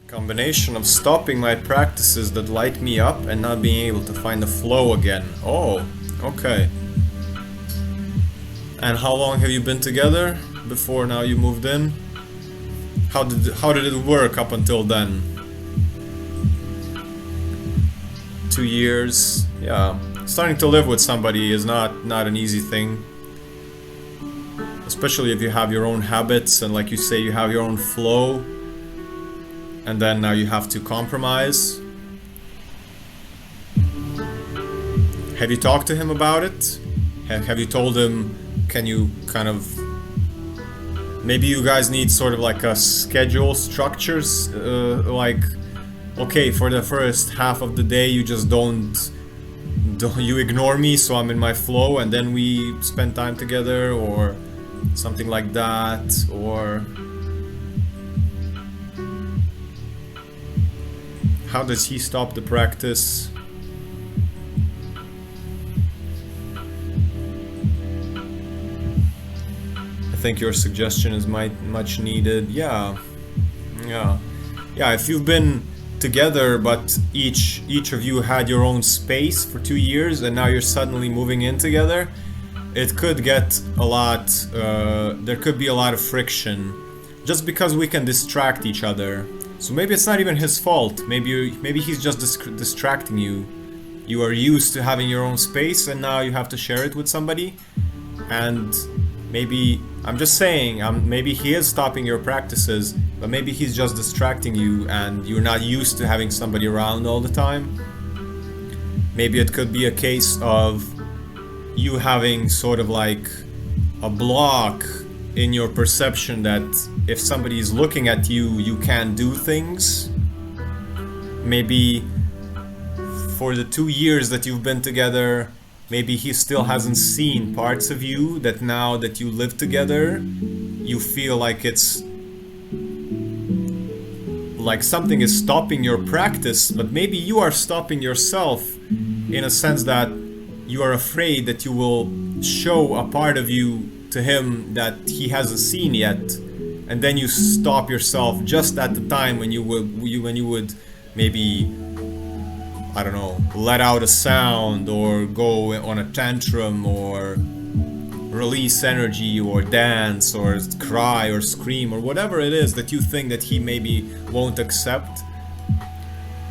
Combination of stopping my practices that light me up and not being able to find the flow again. Oh, okay. And how long have you been together before now you moved in? How did it work up until then? 2 years. Yeah. Starting to live with somebody is not an easy thing. Especially if you have your own habits and, like you say, you have your own flow. And then now you have to compromise. Have you talked to him about it? Have you told him, can you kind of... Maybe you guys need sort of like a schedule, structures, like... Okay, for the first half of the day you just don't you ignore me so I'm in my flow and then we spend time together, or something like that, or... How does he stop the practice? I think your suggestion is much needed. Yeah. If you've been together but each of you had your own space for 2 years and now you're suddenly moving in together, it could get a lot, there could be a lot of friction just because we can distract each other. So maybe it's not even his fault. Maybe he's just distracting you. You are used to having your own space and now you have to share it with somebody. And maybe, I'm just saying, maybe he is stopping your practices, but maybe he's just distracting you and you're not used to having somebody around all the time. Maybe it could be a case of you having sort of like a block in your perception that if somebody is looking at you, you can do things. Maybe for the 2 years that you've been together, maybe he still hasn't seen parts of you that now that you live together, you feel like it's like something is stopping your practice, but maybe you are stopping yourself in a sense that you are afraid that you will show a part of you to him that he hasn't seen yet, and then you stop yourself just at the time when you would maybe, I don't know, let out a sound or go on a tantrum or release energy or dance or cry or scream or whatever it is that you think that he maybe won't accept.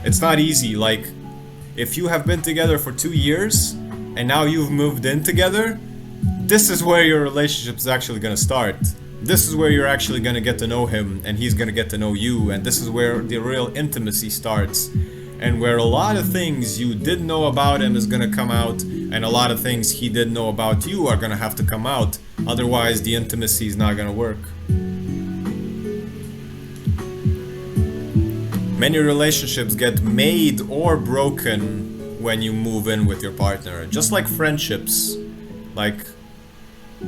It's not easy. Like, if you have been together for 2 years and now you've moved in together, this is where your relationship is actually going to start. This is where you're actually going to get to know him and he's going to get to know you, and this is where the real intimacy starts, and where a lot of things you didn't know about him is going to come out, and a lot of things he didn't know about you are going to have to come out. Otherwise the intimacy is not going to work. Many relationships get made or broken when you move in with your partner, just like friendships. Like,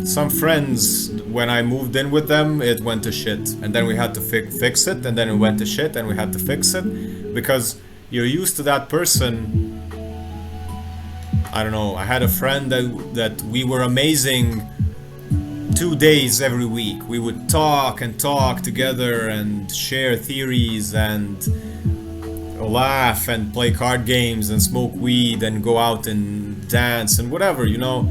some friends, when I moved in with them, it went to shit, and then we had to fix it, and then it went to shit and we had to fix it, because you're used to that person. I don't know, I had a friend that we were amazing 2 days every week. We would talk and talk together and share theories and laugh and play card games and smoke weed and go out and dance and whatever, you know,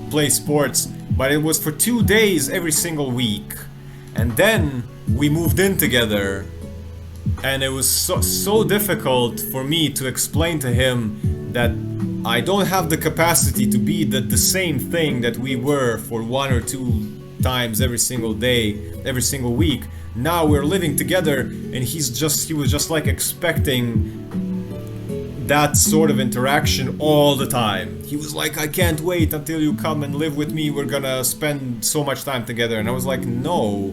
play sports. But it was for 2 days every single week. And then we moved in together. And it was so difficult for me to explain to him that I don't have the capacity to be the same thing that we were for 1 or 2 times every single day, every single week. Now we're living together and he was just like expecting that sort of interaction all the time. He was like, I can't wait until you come and live with me, we're gonna spend so much time together. And I was like, no,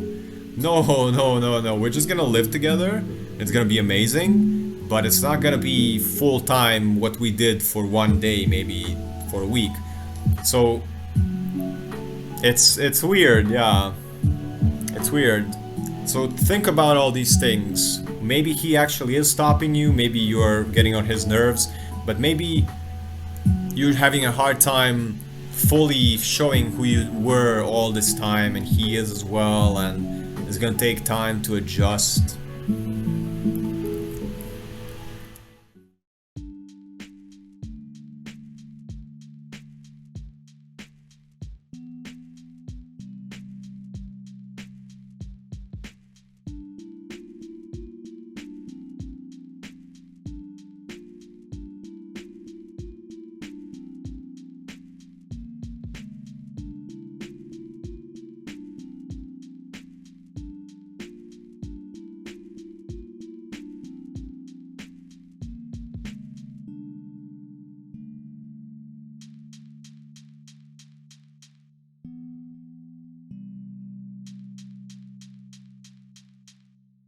we're just gonna live together, it's gonna be amazing, but it's not gonna be full time what we did for 1 day, maybe for a week. So it's weird, yeah, it's weird. So think about all these things. Maybe he actually is stopping you, maybe you're getting on his nerves, but maybe you're having a hard time fully showing who you were all this time, and he is as well, and it's gonna take time to adjust.